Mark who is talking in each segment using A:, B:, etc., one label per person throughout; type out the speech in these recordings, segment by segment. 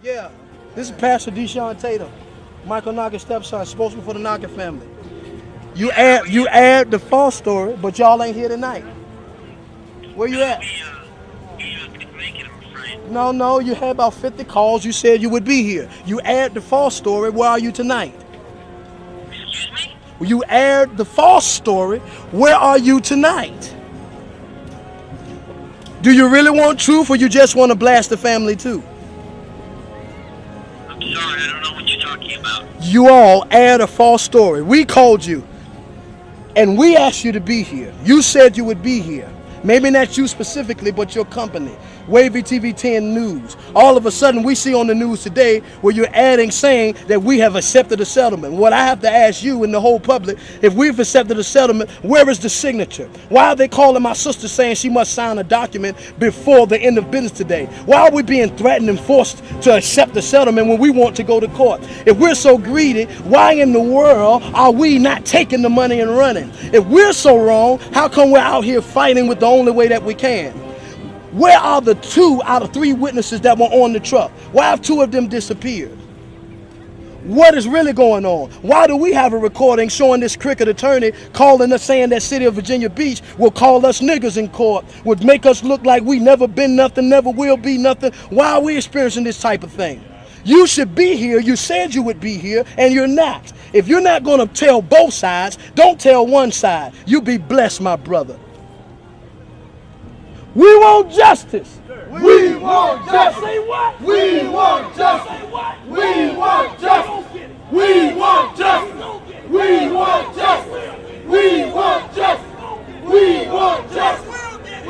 A: Yeah, this is Pastor Deshawn Tatem, Michael Knockett's stepson, spokesman for the Knockett family. You aired the false story, but y'all ain't here tonight. Where you at?
B: Couldn't make it, I'm afraid.
A: No, you had about 50 calls. You said you would be here. You aired the false story. Where are you tonight?
B: Excuse me?
A: You aired the false story. Where are you tonight? Do you really want truth, or you just want to blast the family too?
B: I'm sorry, I don't know what you're talking about.
A: You all aired a false story. We called you, and we asked you to be here. You said you would be here. Maybe not you specifically, but your company. Wavy TV 10 News. All of a sudden, we see on the news today where you're adding saying that we have accepted a settlement. What I have to ask you and the whole public, if we've accepted a settlement, where is the signature? Why are they calling my sister saying she must sign a document before the end of business today? Why are we being threatened and forced to accept the settlement when we want to go to court? If we're so greedy, why in the world are we not taking the money and running? If we're so wrong, how come we're out here fighting with the only way that we can? Where are the 2 out of 3 witnesses that were on the truck? Why have 2 of them disappeared? What is really going on? Why do we have a recording showing this crooked attorney calling us saying that city of Virginia Beach will call us niggers in court, would make us look like we never been nothing, never will be nothing? Why are we experiencing this type of thing? You should be here. You said you would be here, and you're not. If you're not going to tell both sides, don't tell one side. You be blessed, my brother. We want justice.
C: We want justice.
A: Say what?
C: We want justice.
A: Say what?
C: We want justice. We want justice. We want justice. We want justice. We want justice.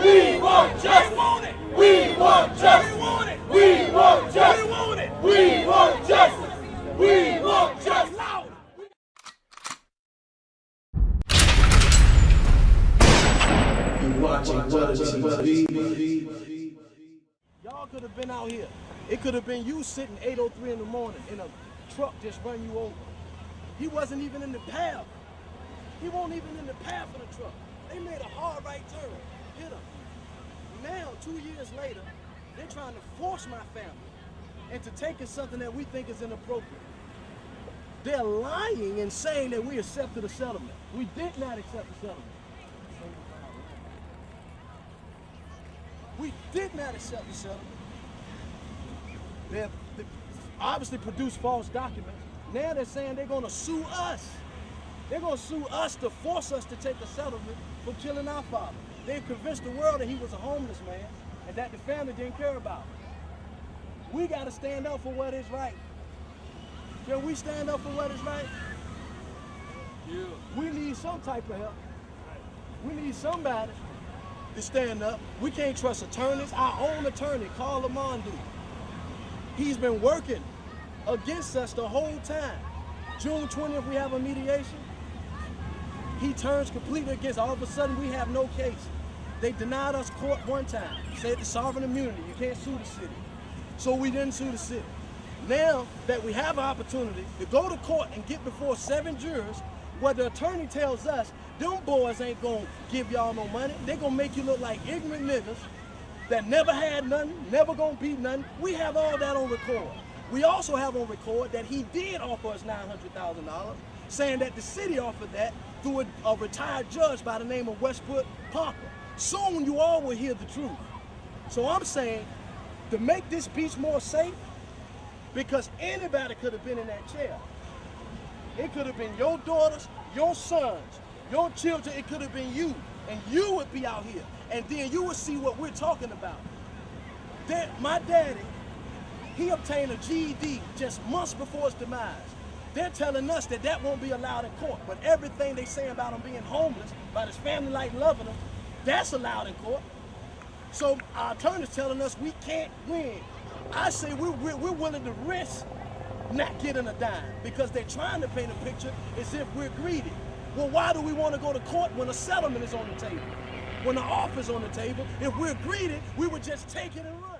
C: We want justice. We want justice. We want justice. We want justice. We want justice.
D: Watching Gutta TV.
A: Y'all could have been out here. It could have been you sitting 8:03 in the morning in a truck just run you over. He wasn't even in the path. He wasn't even in the path of the truck. They made a hard right turn, hit him. Now, 2 years later, they're trying to force my family into taking something that we think is inappropriate. They're lying and saying that we accepted a settlement. We did not accept the settlement. We did not accept the settlement. They obviously produced false documents. Now they're saying they're going to sue us. They're going to sue us to force us to take a settlement for killing our father. They've convinced the world that he was a homeless man and that the family didn't care about him. We got to stand up for what is right. Can we stand up for what is right? Yeah. We need some type of help. We need somebody to stand up. We can't trust attorneys. Our own attorney, Carl LaMondue, he's been working against us the whole time. June 20th, we have a mediation. He turns completely against. All of a sudden, we have no case. They denied us court one time. Said the sovereign immunity. You can't sue the city. So we didn't sue the city. Now that we have an opportunity to go to court and get before 7 jurors, where the attorney tells us, them boys ain't gonna give y'all no money. They gonna make you look like ignorant niggas that never had nothing, never gonna be nothing. We have all that on record. We also have on record that he did offer us $900,000, saying that the city offered that through a retired judge by the name of Westport Parker. Soon you all will hear the truth. So I'm saying, to make this beach more safe, because anybody could have been in that chair. It could have been your daughters, your sons, your children. It could have been you, and you would be out here, and then you would see what we're talking about. My daddy, he obtained a GED just months before his demise. They're telling us that that won't be allowed in court, but everything they say about him being homeless, about his family life loving him, that's allowed in court. So our attorney's telling us we can't win. I say we're willing to risk not getting a dime, because they're trying to paint a picture as if we're greedy. Well, why do we want to go to court when a settlement is on the table? When the offer is on the table? If we're greedy, we would just take it and run.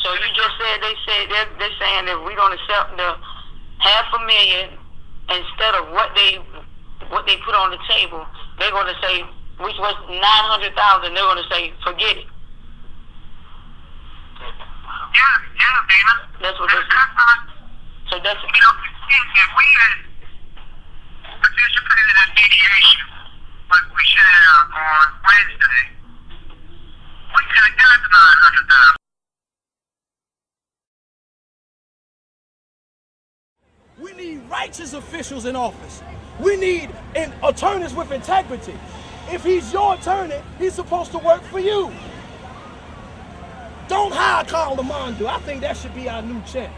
B: So you just said they're saying that we don't accept the $500,000 instead of what they put on the table. They're going to say, which was $900,000. They're going to say, forget it.
E: Yeah, Dana.
B: That's what they're saying. So that's.
E: If we had participated in mediation, like we should have on Wednesday, we could have got the $900,000.
A: We need righteous officials in office. We need attorneys with integrity. If he's your attorney, he's supposed to work for you. Don't hire Carl LaMondue. I think that should be our new chant.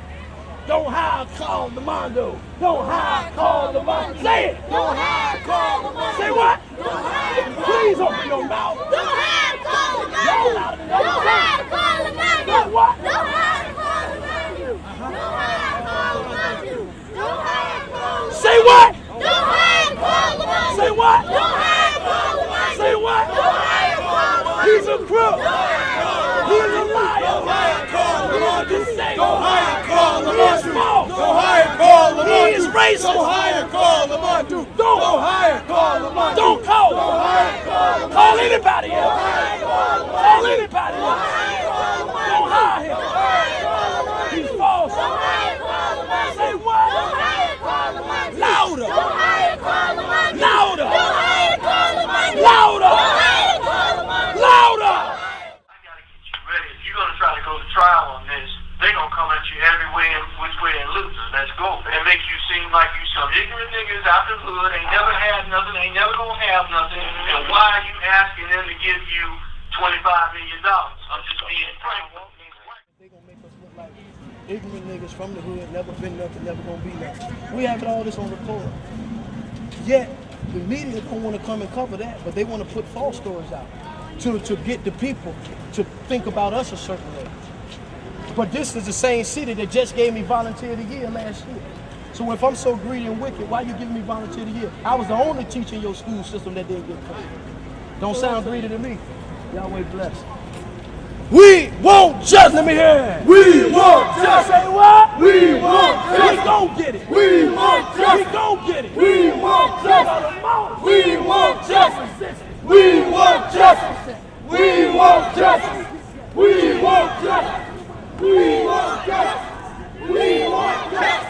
A: Don't hire Carl LaMondue. Don't hire Carl LaMondue. Say it.
C: Don't hire Carl LaMondue.
A: Say what?
C: Don't hire Carl.
A: Please open your mouth.
C: Don't hire Carl
A: Y'all louder than
C: LaMondue.
A: that.
C: Don't hire Carl LaMondue.
A: What?
C: Don't hire Carl LaMondue. Don't hire Carl LaMondue. Don't hire Carl LaMondue.
A: Say what?
C: Don't hire Carl LaMondue.
A: Say what?
C: Don't hire Carl LaMondue.
A: Say what?
C: Don't hire Carl LaMondue.
A: He's a crook.
C: Don't hire Carl LaMondue.
A: He's a liar.
C: Don't hire Carl LaMondue.
A: He's a deceiver.
C: Don't hire Carl
A: He is
C: LaMondue.
A: false.
C: Don't hire Carl LaMondue.
A: He is racist.
C: Don't hire Carl LaMondue. Don't hire Carl LaMondue.
A: Don't call him.
C: Don't hire Carl LaMondue.
A: Call anybody else.
C: Don't hire Carl LaMondue.
A: Call anybody
C: Don't
A: else.
C: hire Carl LaMondue.
A: Don't hire him.
C: Don't hire Carl LaMondue.
A: He's false.
C: Don't hire Carl LaMondue.
A: Say what?
C: Don't hire Carl LaMondue.
A: Louder.
C: Don't hire Carl LaMondue.
A: Louder.
C: Don't hire Carl LaMondue.
A: Louder.
C: Don't hire Carl LaMondue.
A: Louder.
E: I gotta get you ready. If you're gonna try to go to trial on this, they're gonna come at you every way and which way and loser. Let's go. And make you seem like you some ignorant niggas out the hood, ain't never had nothing, ain't never gonna have nothing. And why are you asking them to give you $25 million? I'm just being frank.
A: They gonna make us look like ignorant niggas from the hood, never been nothing, never gonna be nothing. We have all this on record. Yet the media don't want to come and cover that, but they want to put false stories out to get the people to think about us a certain way. But this is the same city that just gave me Volunteer of the Year last year. So if I'm so greedy and wicked, why you giving me Volunteer of the Year? I was the only teacher in your school system that didn't get paid. Don't sound greedy to me. Yahweh bless. We won't just, let me hear it.
C: We want justice.
A: Say what?
C: We want
A: We
C: justice.
A: gon' get it.
C: We want
A: We
C: justice.
A: gon' get it.
C: We want justice. We want justice.
A: Justice.
C: We want justice. We want justice. We want justice. We want justice. We want justice.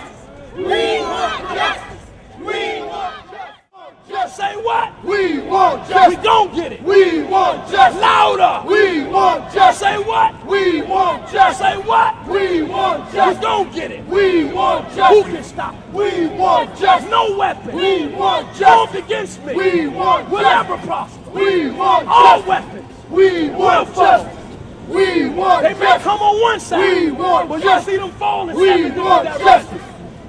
C: We want justice. We want justice.
A: Say what?
C: We want
A: We
C: justice.
A: gon' get it.
C: We want justice.
A: Louder.
C: We want justice.
A: Say what?
C: We want justice.
A: Say what?
C: We want
A: We
C: justice.
A: gon' get it.
C: We want
A: Who
C: justice.
A: can stop it?
C: We want
A: There's
C: justice.
A: no weapon
C: We want
A: formed
C: justice.
A: against me
C: We want
A: will
C: justice.
A: ever prosper.
C: We want
A: All
C: justice.
A: weapons.
C: We want
A: will fall.
C: justice. We want
A: They may
C: justice.
A: come on one side,
C: We want
A: but you'll
C: justice.
A: see them fall in
C: We
A: 7 different
C: want
A: directions.
C: justice.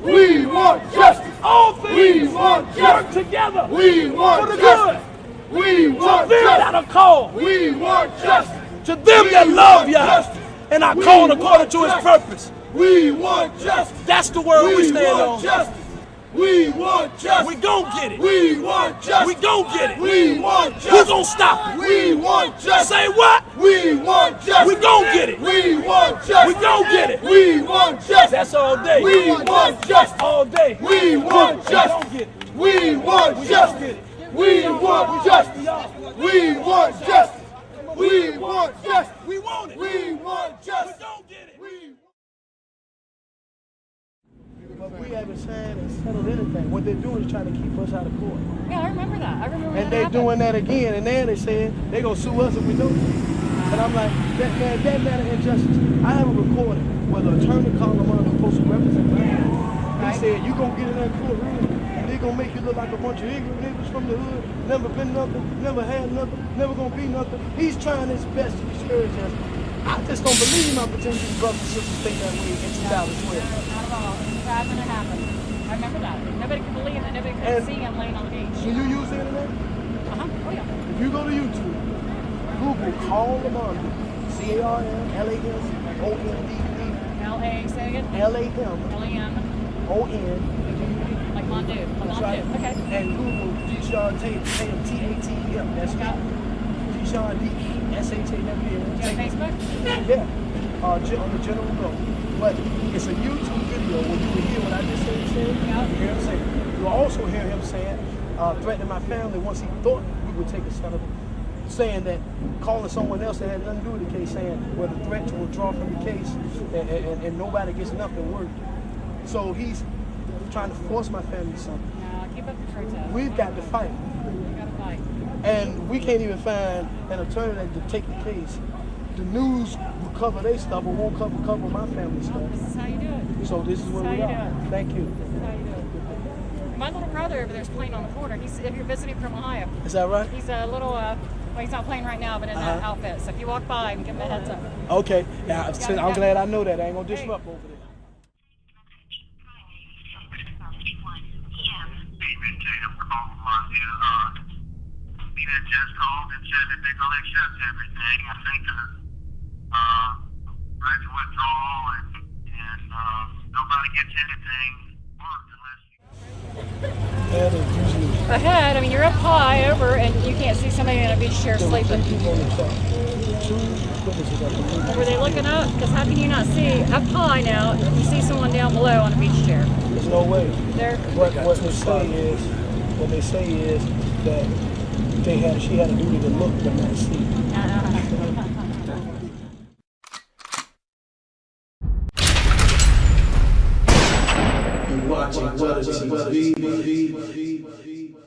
C: We want justice.
A: All
C: We
A: things
C: want
A: work
C: justice.
A: together
C: We
A: for
C: want
A: the
C: justice.
A: good.
C: We
A: To
C: want
A: them that
C: justice.
A: are called,
C: We want justice.
A: to them
C: We
A: that love
C: want
A: Yah,
C: justice.
A: and are
C: We
A: called
C: want
A: according to His
C: justice.
A: purpose.
C: We want justice.
A: That's the word we stand
C: want
A: on.
C: justice. We want justice.
A: We gon' get it.
C: We want justice.
A: We gon' get it.
C: We want justice.
A: Who gon' stop it?
C: We want justice.
A: Say what?
C: We want justice.
A: We gon' get it.
C: We want justice.
A: We gon' get it.
C: We want justice.
A: That's all day.
C: We want justice.
A: All day.
C: We want
A: We
C: justice.
A: gon' get it.
C: We want
A: We gon'
C: justice.
A: get it.
C: We want justice. We want justice. We want justice.
A: We want it.
C: We want justice.
A: We gon' get it.
C: We
A: We haven't signed and settled anything. What they're doing is trying to keep us out of court.
F: Yeah, I remember that. I remember
A: And
F: that
A: they're
F: happened.
A: doing that again, and then they said they're gonna sue us if we don't. And I'm like, that matter injustice. I have a recording where the attorney Carl LaMondue supposed to represent me. He said, you gonna get in that courtroom and they gonna make you look like a bunch of ignorant niggas from the hood, never been nothing, never had nothing, never gonna be nothing. He's trying his best to discourage us. I just don't believe my potential brothers and sisters think that way in 2012.
F: Not at all. It was sad when it happened. I remember that. Nobody could believe that. Nobody could see him laying on the beach.
A: Do you use the internet?
F: Uh-huh. Oh, yeah.
A: If you go to YouTube, Google Carl LaMondue, CarlLaMondue,
F: L-A, say again?
A: LaMondue.
F: Like Mondue. Like
A: That's
F: Mondue.
A: right.
F: Okay.
A: And Google Deshawn Tatem, Tatem, T-A-T-E-M. That's
F: Got it.
A: Deshawn D-E. SHAWN.
F: You on Facebook?
A: Yeah, on the general note. But it's a YouTube video where you will hear what I just said.
F: Yeah.
A: You hear him saying. You'll also hear him saying, threatening my family once he thought we would take a settlement, saying that, calling someone else that had nothing to do with the case, saying, well, the threats will withdraw from the case and nobody gets nothing worked. So he's trying to force my family to something.
F: No, keep up the protest.
A: We've got to fight.
F: We got to fight.
A: And we can't even find an attorney to take the case. The news will cover their stuff, but won't cover my family stuff.
F: This is how you do it.
A: So this is where we are. Thank you.
F: This is how you do it. My little brother over there is playing on the corner. If you're visiting from Ohio.
A: Is that right?
F: He's a little, well, he's not playing right now, but in that outfit. So if you walk by, give him a heads up.
A: Okay. Yeah, I'm glad I know that. I ain't going to disrupt over there.
E: He had just called and said that they're going to accept everything. I think ready to withdrawal and nobody gets anything worked unless you...
F: Ahead, I mean, you're up high over, and you can't see somebody in a beach chair sleeping. Were they looking up? Because how can you not see up high now if you see someone down below on a beach chair?
A: There's no way. What they say is that she had a duty to look but not see.
D: You watching Gutta TV.